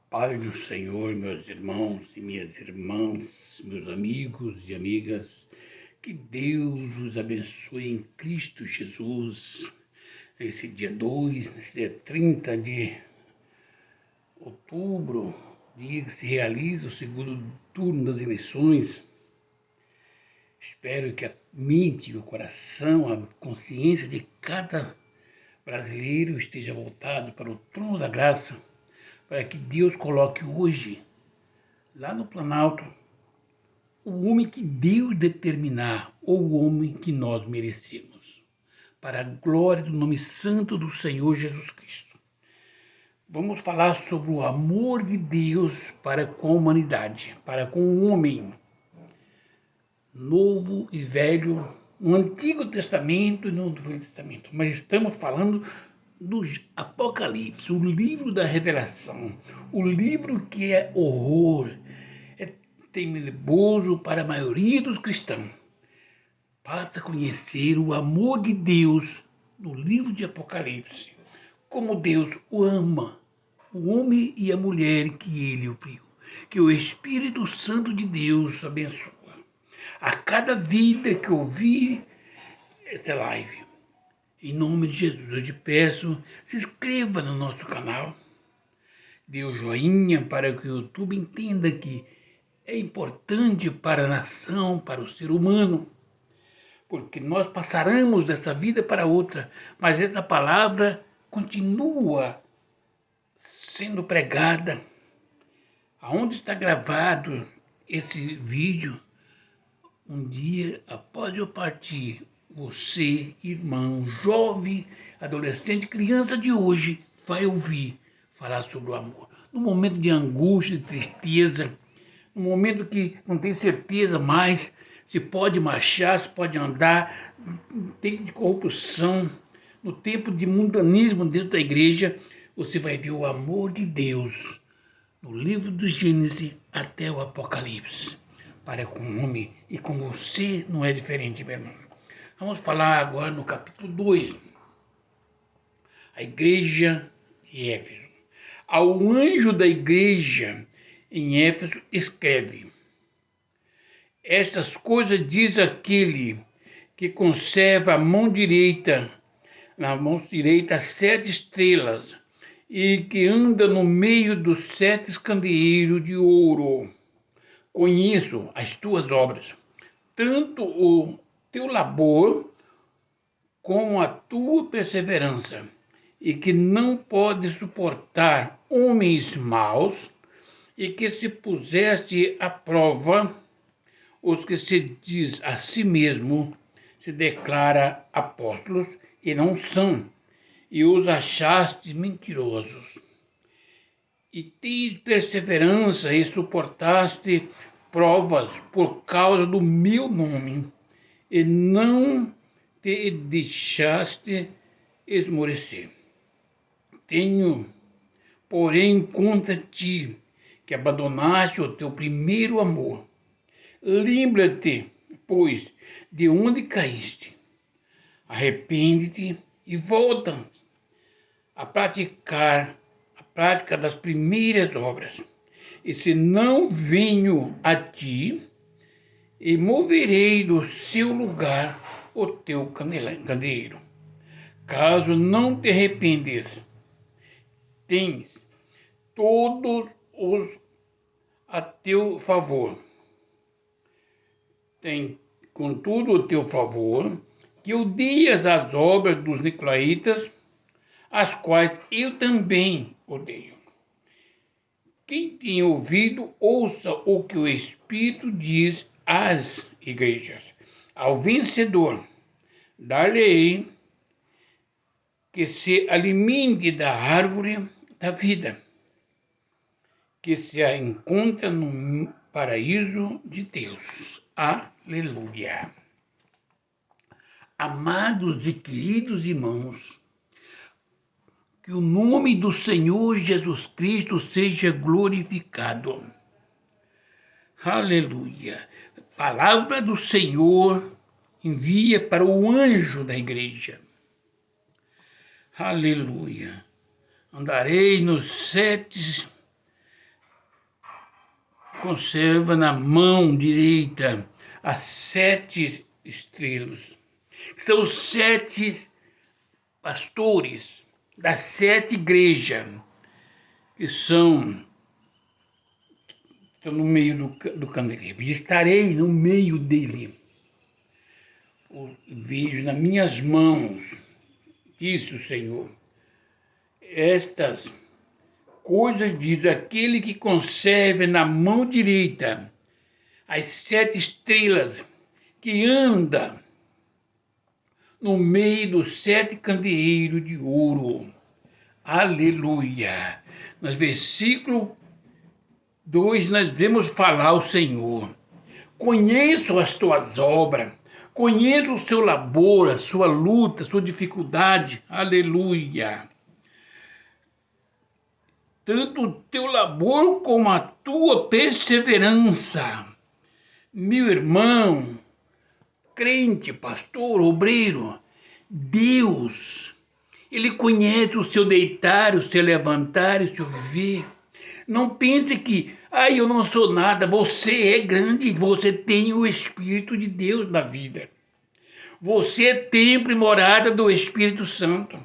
Paz do Senhor, meus irmãos e minhas irmãs, meus amigos e amigas, que Deus os abençoe em Cristo Jesus. Nesse dia 2, nesse dia 30 de outubro, dia que se realiza o segundo turno das eleições. Espero que a mente, o coração, a consciência de cada brasileiro esteja voltado para o trono da graça, para que Deus coloque hoje, lá no Planalto, o homem que Deus determinar, ou o homem que nós merecemos, para a glória do nome santo do Senhor Jesus Cristo. Vamos falar sobre o amor de Deus para com a humanidade, para com o homem, Novo e Velho, no Antigo Testamento e no Velho Testamento, mas estamos falando do Apocalipse, o livro da revelação, o livro que é horror, é tenebroso para a maioria dos cristãos. Basta conhecer o amor de Deus no livro de Apocalipse, como Deus o ama, o homem e a mulher que ele o criou, que o Espírito Santo de Deus abençoa a cada vida que ouvir essa live. Em nome de Jesus, eu te peço, se inscreva no nosso canal, dê o joinha para que o YouTube entenda que é importante para a nação, para o ser humano, porque nós passaremos dessa vida para outra, mas essa palavra continua sendo pregada. Aonde está gravado esse vídeo, um dia após eu partir, você, irmão, jovem, adolescente, criança de hoje, vai ouvir falar sobre o amor. No momento de angústia, de tristeza, no momento que não tem certeza mais se pode marchar, se pode andar, no tempo de corrupção, no tempo de mundanismo dentro da igreja, você vai ver o amor de Deus no livro do Gênesis até o Apocalipse, para com o homem, e com você não é diferente, meu irmão. Vamos falar agora no capítulo 2, a igreja de Éfeso. Ao anjo da igreja em Éfeso escreve: estas coisas diz aquele que conserva na mão direita as 7 estrelas e que anda no meio dos 7 candeeiros de ouro. Conheço as tuas obras, tanto o teu labor como a tua perseverança, e que não pode suportar homens maus, e que se puseste à prova os que se diz a si mesmo, se declara apóstolos, e não são, e os achaste mentirosos. E tens perseverança e suportaste provas por causa do meu nome, e não te deixaste esmorecer. Tenho, porém, contra ti que abandonaste o teu primeiro amor. Lembra-te, pois, de onde caíste. Arrepende-te e volta a prática das primeiras obras. E se não venho a ti, e moverei do seu lugar o teu candeeiro. Caso não te arrependes, tens todos os a teu favor. Tem, contudo, o teu favor, que odeias as obras dos nicolaítas, as quais eu também odeio. Quem tem ouvido, ouça o que o Espírito diz às igrejas. Ao vencedor, dar-lhe-ei que se alimente da árvore da vida, que se encontra no paraíso de Deus. Aleluia. Amados e queridos irmãos, que o nome do Senhor Jesus Cristo seja glorificado. Aleluia. Palavra do Senhor envia para o anjo da igreja. Aleluia. Andarei nos 7 conserva na mão direita as 7 estrelas, que são os 7 pastores das 7 igrejas, que estão no meio do candelabro. E estarei no meio dele. Vejo nas minhas mãos, disse o Senhor, estas coisas diz aquele que conserva na mão direita as 7 estrelas, que anda no meio dos 7 candeeiros de ouro. Aleluia! No versículo 2 nós vemos falar o Senhor: conheço as tuas obras, conheço o seu labor, a sua luta, a sua dificuldade. Aleluia! Tanto o teu labor como a tua perseverança. Meu irmão, crente, pastor, obreiro, Deus, Ele conhece o seu deitar, o seu levantar, o seu viver. Não pense que, eu não sou nada. Você é grande, você tem o Espírito de Deus na vida. Você é templo e morada do Espírito Santo.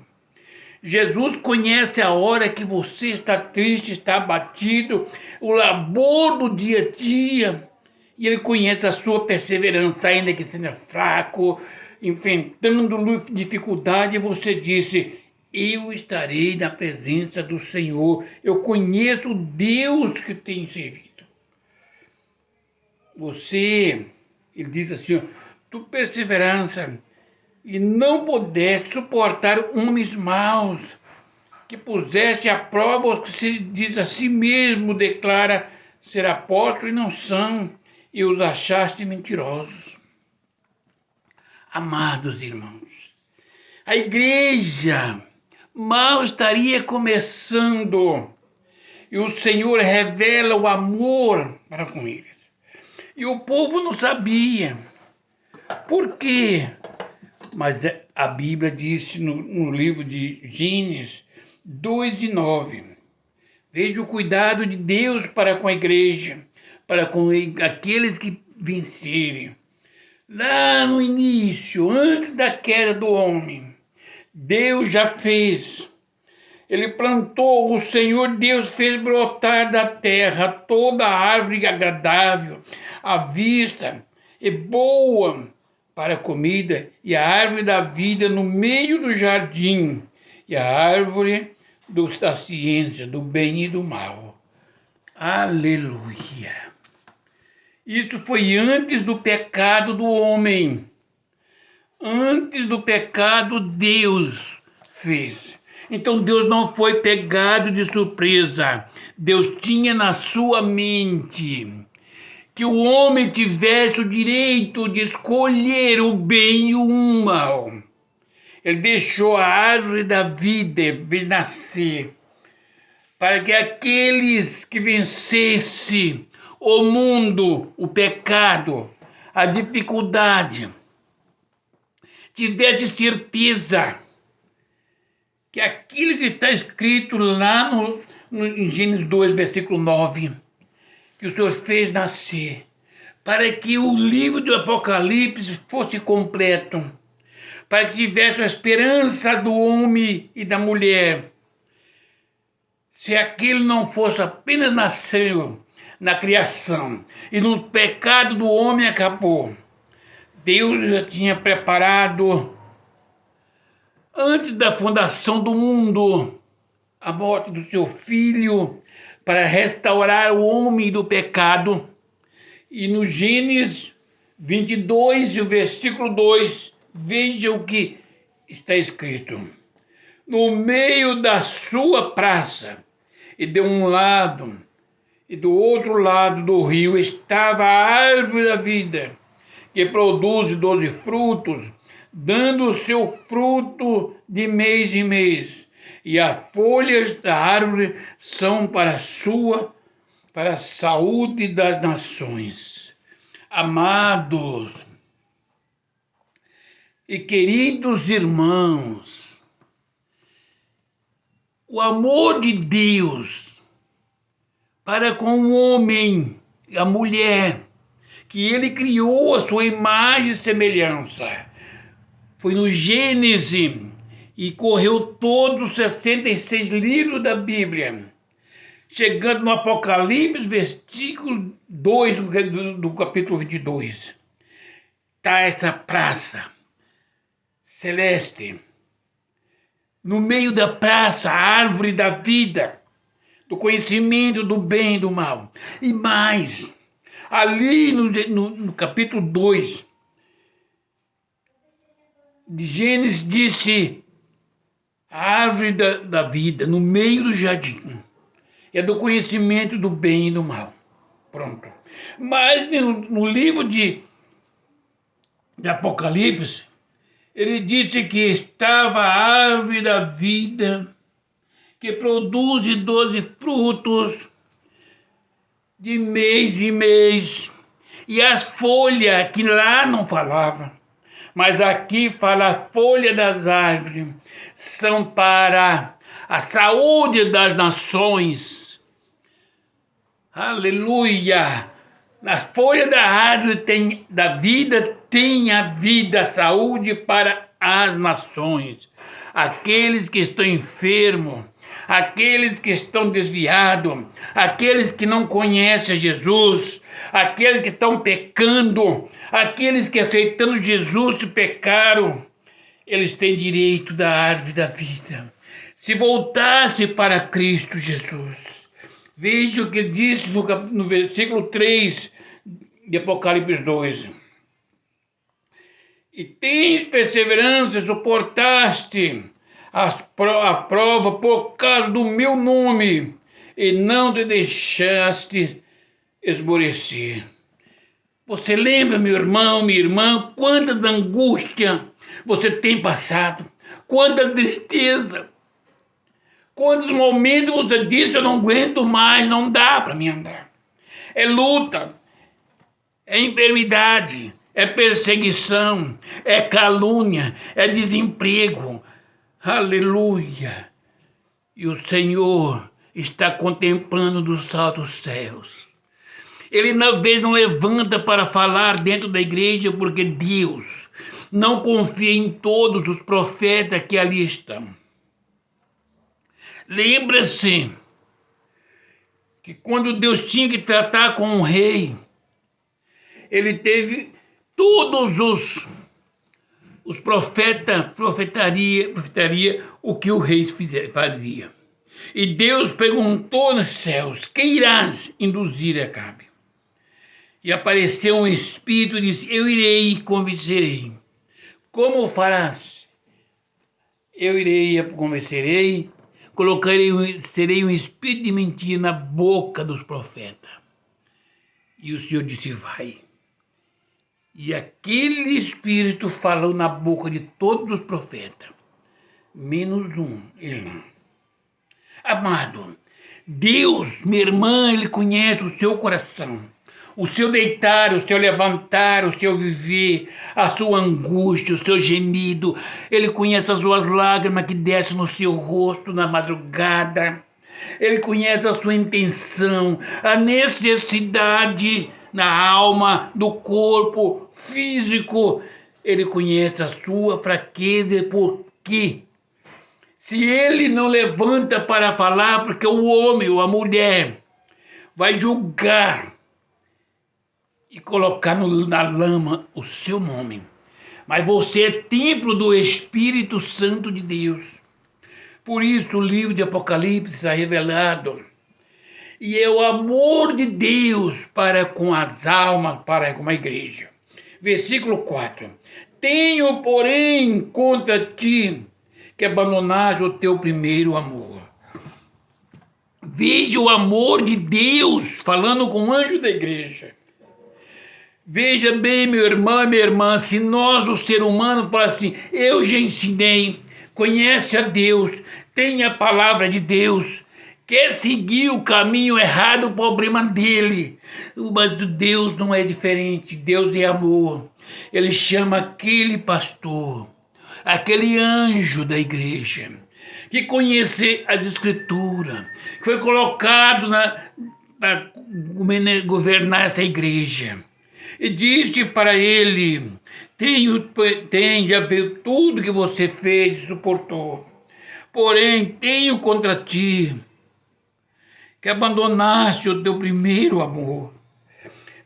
Jesus conhece a hora que você está triste, está abatido, o labor do dia a dia. E Ele conhece a sua perseverança, ainda que seja fraco, enfrentando dificuldade. Você disse: eu estarei na presença do Senhor. Eu conheço o Deus que tenho servido. Ele diz assim: tu perseverança e não pudeste suportar homens maus, que puseste à prova os que se diz a si mesmo, declara ser apóstolo e não são, e os achaste mentirosos. Amados irmãos, a igreja mal estaria começando, e o Senhor revela o amor para com eles. E o povo não sabia. Por quê? Mas a Bíblia diz no livro de Gênesis 2:9. Veja o cuidado de Deus para com a igreja, para com aqueles que vencerem. Lá no início, antes da queda do homem, Deus já fez. Ele plantou, o Senhor Deus fez brotar da terra toda a árvore agradável à vista e boa para a comida, e a árvore da vida no meio do jardim, e a árvore da ciência, do bem e do mal. Aleluia! Isso foi antes do pecado do homem. Antes do pecado, Deus fez. Então Deus não foi pegado de surpresa. Deus tinha na sua mente que o homem tivesse o direito de escolher o bem e o mal. Ele deixou a árvore da vida nascer, para que aqueles que vencessem o mundo, o pecado, a dificuldade, tivesse certeza que aquilo que está escrito lá em Gênesis 2, versículo 9, que o Senhor fez nascer, para que o livro do Apocalipse fosse completo, para que tivesse a esperança do homem e da mulher. Se aquilo não fosse apenas nasceu na criação e no pecado do homem acabou, Deus já tinha preparado, antes da fundação do mundo, a morte do seu filho para restaurar o homem do pecado. E no Gênesis 22, o versículo 2, veja o que está escrito. No meio da sua praça, e de um lado e do outro lado do rio, estava a árvore da vida, que produz 12 frutos, dando o seu fruto de mês em mês. E as folhas da árvore são para a saúde das nações. Amados e queridos irmãos, o amor de Deus para com o homem a mulher, que ele criou a sua imagem e semelhança. Foi no Gênesis e correu todos os 66 livros da Bíblia. Chegando no Apocalipse, versículo 2 do capítulo 22. Está essa praça celeste. No meio da praça, a árvore da vida, do conhecimento do bem e do mal. E mais, ali no capítulo 2 de Gênesis disse a árvore da vida, no meio do jardim. É do conhecimento do bem e do mal. Pronto. Mas no livro de Apocalipse, ele disse que estava a árvore da vida, que produz 12 frutos de mês em mês. E as folhas, que lá não falava, mas aqui fala a folha das árvores, são para a saúde das nações. Aleluia! Na folha da árvore da vida tem a vida, a saúde para as nações. Aqueles que estão enfermos, aqueles que estão desviados, aqueles que não conhecem Jesus, aqueles que estão pecando, aqueles que aceitando Jesus se pecaram, eles têm direito da árvore da vida. Se voltasse para Cristo Jesus. Veja o que disse no versículo 3 de Apocalipse 2. E tens perseverança, suportaste a prova por causa do meu nome, e não te deixaste esmorecer. Você lembra, meu irmão, minha irmã, quantas angústias você tem passado, quanta tristeza, quantos momentos você disse: eu não aguento mais, não dá para mim andar. É luta, é enfermidade, é perseguição, é calúnia, é desemprego. Aleluia! E o Senhor está contemplando dos altos céus. Ele, na vez, não levanta para falar dentro da igreja, porque Deus não confia em todos os profetas que ali estão. Lembra-se que quando Deus tinha que tratar com um rei, ele teve todos os profetas profetaria o que o rei fazia. E Deus perguntou nos céus: quem irás induzir a Acabe? E apareceu um espírito e disse: eu irei e convencerei. Como farás? Eu irei e convencerei, serei um espírito de mentira na boca dos profetas. E o Senhor disse: vai. E aquele espírito falou na boca de todos os profetas, menos um, ele não. Amado, Deus, minha irmã, Ele conhece o seu coração, o seu deitar, o seu levantar, o seu viver, a sua angústia, o seu gemido. Ele conhece as suas lágrimas que descem no seu rosto na madrugada. Ele conhece a sua intenção, a necessidade na alma, do corpo físico. Ele conhece a sua fraqueza, porque se ele não levanta para falar, porque o homem ou a mulher vai julgar e colocar na lama o seu nome. Mas você é templo do Espírito Santo de Deus. Por isso o livro de Apocalipse está revelado. E é o amor de Deus para com as almas, para com a igreja. Versículo 4. Tenho, porém, contra ti que abandonaste o teu primeiro amor. Veja o amor de Deus falando com o anjo da igreja. Veja bem, meu irmão e minha irmã, se nós, o ser humano, fala assim: eu já ensinei, conhece a Deus, tem a palavra de Deus, quer seguir o caminho errado, o problema dele. Mas Deus não é diferente, Deus é amor. Ele chama aquele pastor, aquele anjo da igreja, que conhece as escrituras, que foi colocado para governar essa igreja. E disse para ele: já viu tudo que você fez e suportou. Porém, tenho contra ti que abandonaste o teu primeiro amor.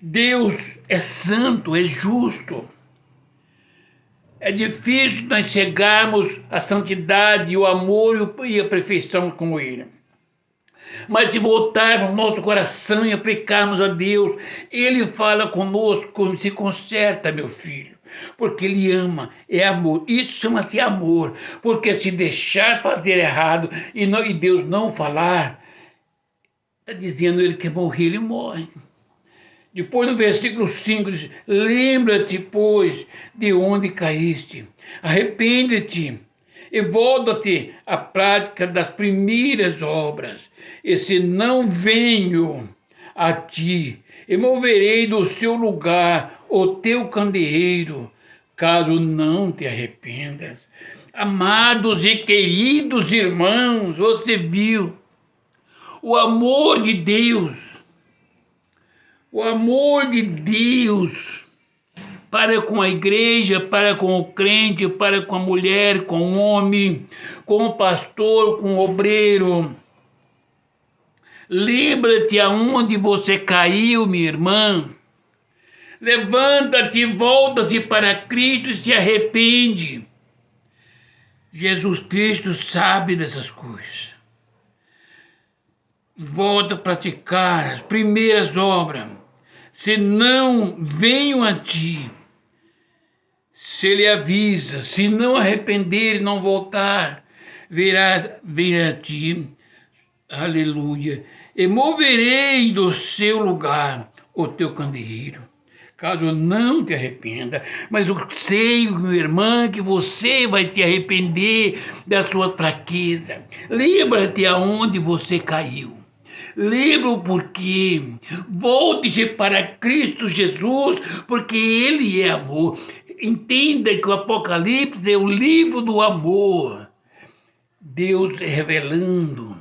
Deus é santo, é justo. É difícil nós chegarmos à santidade, o amor e a perfeição com Ele. Mas se voltarmos nosso coração e aplicarmos a Deus, Ele fala conosco, se conserta, meu filho, porque Ele ama, é amor. Isso chama-se amor, porque se deixar fazer errado e Deus não falar, está dizendo Ele que morrer, Ele morre. Depois no versículo 5 diz: lembra-te, pois, de onde caíste, arrepende-te e volta-te à prática das primeiras obras. E se não venho a ti, e moverei do seu lugar o teu candeeiro, caso não te arrependas. Amados e queridos irmãos, você viu o amor de Deus. O amor de Deus para com a igreja, para com o crente, para com a mulher, com o homem, com o pastor, com o obreiro. Lembra-te aonde você caiu, minha irmã. Levanta-te, volta-se para Cristo e se arrepende. Jesus Cristo sabe dessas coisas. Volta a praticar as primeiras obras. Se não venho a ti, se ele avisa, se não arrepender e não voltar, virá a ti, aleluia, e moverei do seu lugar o teu candeeiro, caso não te arrependa. Mas eu sei, minha irmã, que você vai se arrepender da sua fraqueza. Lembra-te aonde você caiu. Lembra o porquê. Volte-se para Cristo Jesus, porque Ele é amor. Entenda que o Apocalipse é o livro do amor. Deus revelando.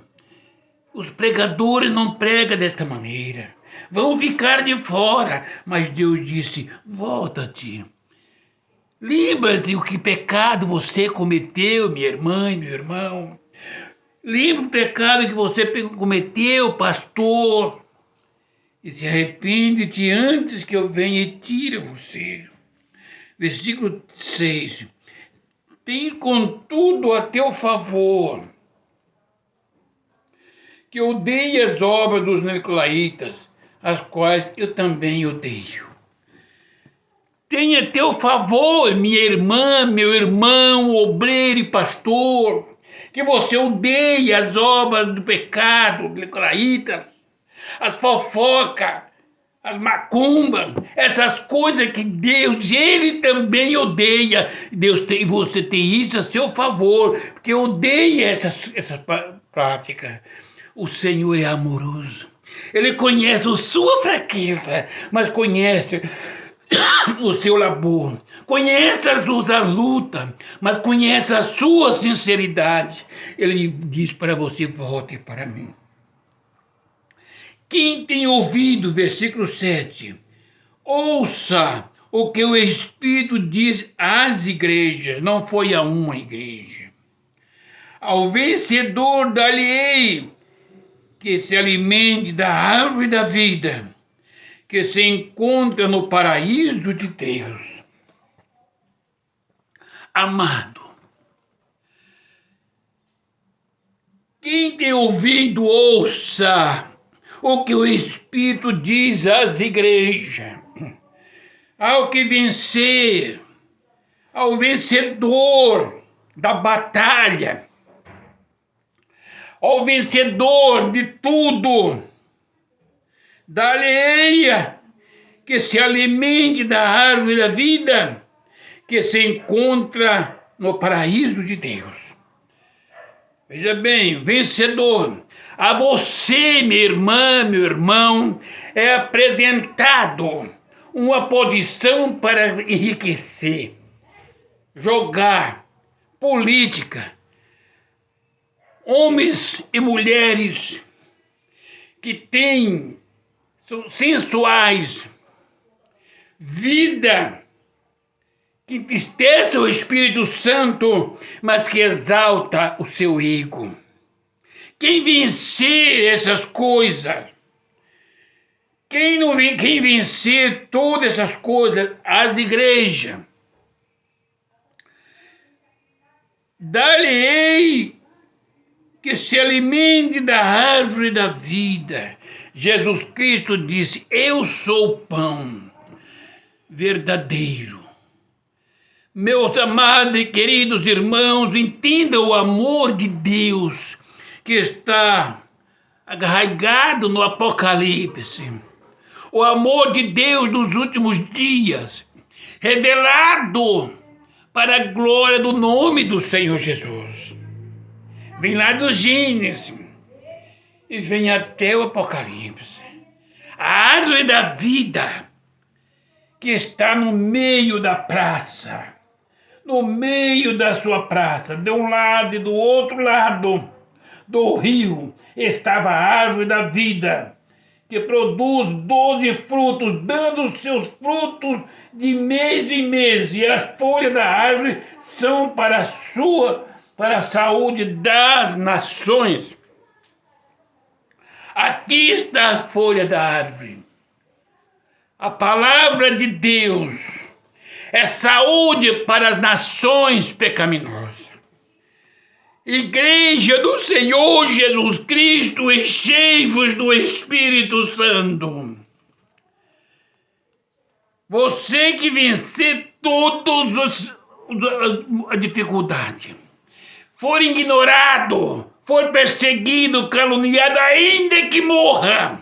Os pregadores não pregam desta maneira. Vão ficar de fora. Mas Deus disse: volta-te. Lembra-te o que pecado você cometeu, minha irmã e meu irmão. Lembra o pecado que você cometeu, pastor, e se arrepende-te antes que eu venha e tire você. Versículo 6. Tem contudo a teu favor que odeie as obras dos nicolaítas, as quais eu também odeio. Tenha a teu favor, minha irmã, meu irmão, obreiro e pastor, que você odeie as obras do pecado, nicolaítas, as fofocas, as macumbas, essas coisas que Deus, Ele também odeia. Você tem isso a seu favor, porque odeia essas práticas. O Senhor é amoroso. Ele conhece a sua fraqueza, mas conhece o seu labor. Conhece a sua luta, mas conhece a sua sinceridade. Ele diz para você: volte para mim. Quem tem ouvido, versículo 7, ouça o que o Espírito diz às igrejas, não foi a uma igreja. Ao vencedor dar-lhe-ei que se alimente da árvore da vida, que se encontra no paraíso de Deus. Amado, quem tem ouvido, ouça o que o Espírito diz às igrejas. Ao que vencer, ao vencedor da batalha, ao vencedor de tudo, dar-lhe-eia que se alimente da árvore da vida, que se encontra no paraíso de Deus. Veja bem, vencedor. A você, minha irmã, meu irmão, é apresentado uma posição para enriquecer, jogar, política, homens e mulheres que têm, são sensuais, vida que entristece o Espírito Santo, mas que exalta o seu ego. Quem vencer essas coisas, quem vencer todas essas coisas, as igrejas, dar-lhe-ei que se alimente da árvore da vida. Jesus Cristo disse: eu sou o pão verdadeiro. Meus amados e queridos irmãos, entendam o amor de Deus que está arraigado no Apocalipse. O amor de Deus nos últimos dias, revelado para a glória do nome do Senhor Jesus. Vem lá do Gênesis e vem até o Apocalipse. A árvore da vida que está no meio da praça, no meio da sua praça, de um lado e do outro lado do rio, estava a árvore da vida, que produz 12 frutos, dando seus frutos de mês em mês, e as folhas da árvore são para a saúde das nações. Aqui está a folha da árvore. A palavra de Deus é saúde para as nações pecaminosas. Igreja do Senhor Jesus Cristo, enchei-vos do Espírito Santo. Você que vencer todas as dificuldades, for ignorado, for perseguido, caluniado, ainda que morra,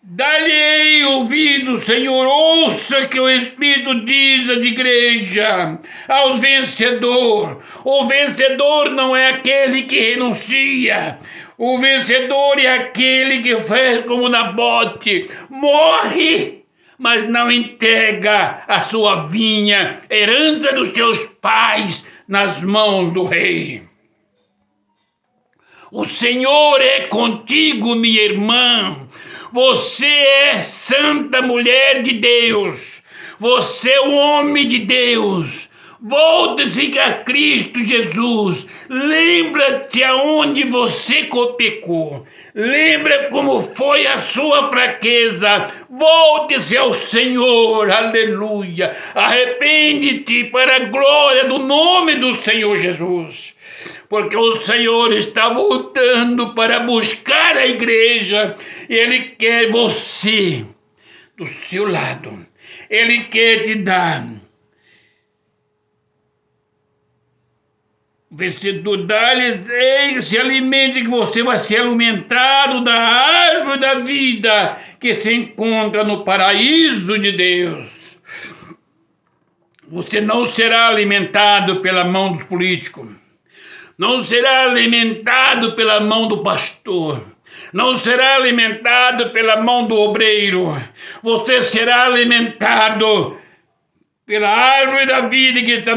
dá-lhe ouvido, Senhor, ouça que o Espírito diz às igrejas, aos vencedores. O vencedor não é aquele que renuncia. O vencedor é aquele que faz como Nabote, morre, mas não entrega a sua vinha, herança dos seus pais, nas mãos do rei. O Senhor é contigo, minha irmã. Você é santa mulher de Deus. Você é um homem de Deus. Volte-se a Cristo Jesus. Lembra-te aonde você pecou. Lembra como foi a sua fraqueza. Volte-se ao Senhor. Aleluia. Arrepende-te para a glória do nome do Senhor Jesus. Porque o Senhor está voltando para buscar a igreja. E Ele quer você do seu lado. Ele quer te dar. Vencedor, dá-lhes, se alimente, que você vai ser alimentado da árvore da vida que se encontra no paraíso de Deus. Você não será alimentado pela mão dos políticos. Não será alimentado pela mão do pastor. Não será alimentado pela mão do obreiro. Você será alimentado pela árvore da vida que está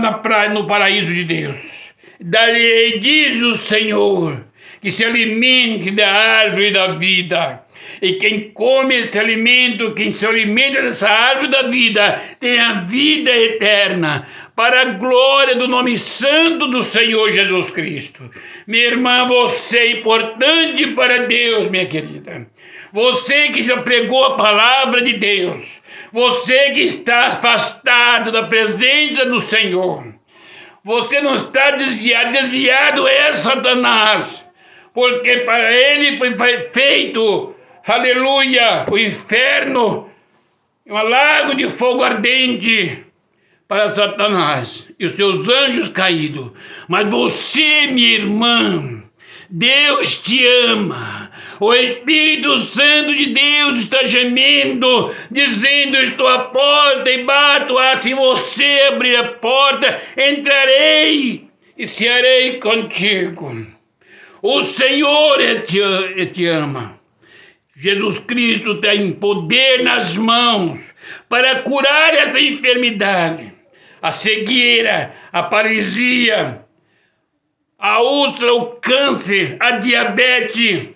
no paraíso de Deus. Daí diz o Senhor, que se alimente da árvore da vida. E quem come esse alimento, quem se alimenta dessa árvore da vida, tem a vida eterna, para a glória do nome santo do Senhor Jesus Cristo. Minha irmã, você é importante para Deus, minha querida. Você que já pregou a palavra de Deus. Você que está afastado da presença do Senhor. Você não está desviado é Satanás. Porque para ele foi feito, aleluia, o inferno, um lago de fogo ardente para Satanás e os seus anjos caídos. Mas você, minha irmã, Deus te ama. O Espírito Santo de Deus está gemendo, dizendo: estou à porta e bato. Se você abrir a porta, entrarei e cearei contigo. O Senhor te ama. Jesus Cristo tem poder nas mãos para curar essa enfermidade. A cegueira, a paralisia, a úlcera, o câncer, a diabetes,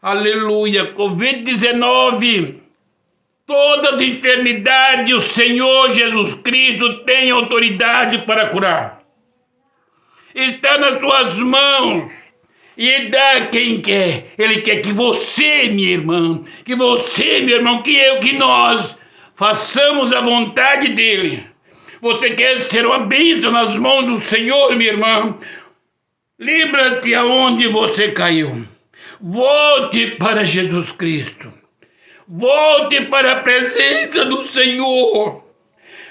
Aleluia. Covid-19. Todas as enfermidades, o Senhor Jesus Cristo tem autoridade para curar. Está nas tuas mãos e dá a quem quer. Ele quer que você, minha irmã, que você, meu irmão, que eu, que nós façamos a vontade dele. Você quer ser uma bênção nas mãos do Senhor, minha irmã? Lembra-te aonde você caiu. Volte para Jesus Cristo. Volte para a presença do Senhor.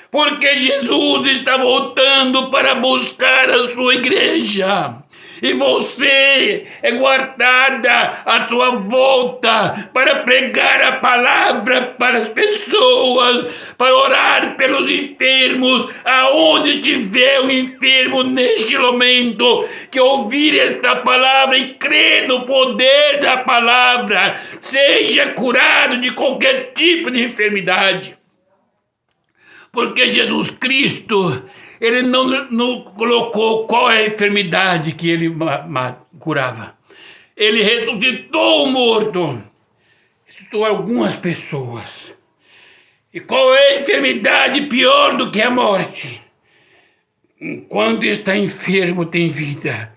Porque Jesus está voltando para buscar a sua igreja. E você é guardada à sua volta para pregar a palavra para as pessoas, para orar pelos enfermos, aonde estiver o enfermo neste momento, que ouvir esta palavra e crer no poder da palavra, seja curado de qualquer tipo de enfermidade. Porque Jesus Cristo, ele não colocou qual é a enfermidade que ele curava. Ele ressuscitou o morto, ressuscitou algumas pessoas. E qual é a enfermidade pior do que a morte? Enquanto está enfermo tem vida.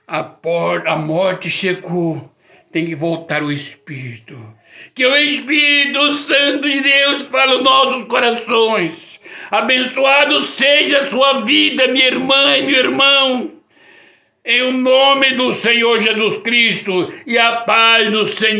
A morte chegou, tem que voltar o Espírito. Que o Espírito Santo de Deus fale nos nossos corações. Abençoado seja a sua vida, minha irmã e meu irmão, em nome do Senhor Jesus Cristo, e a paz do Senhor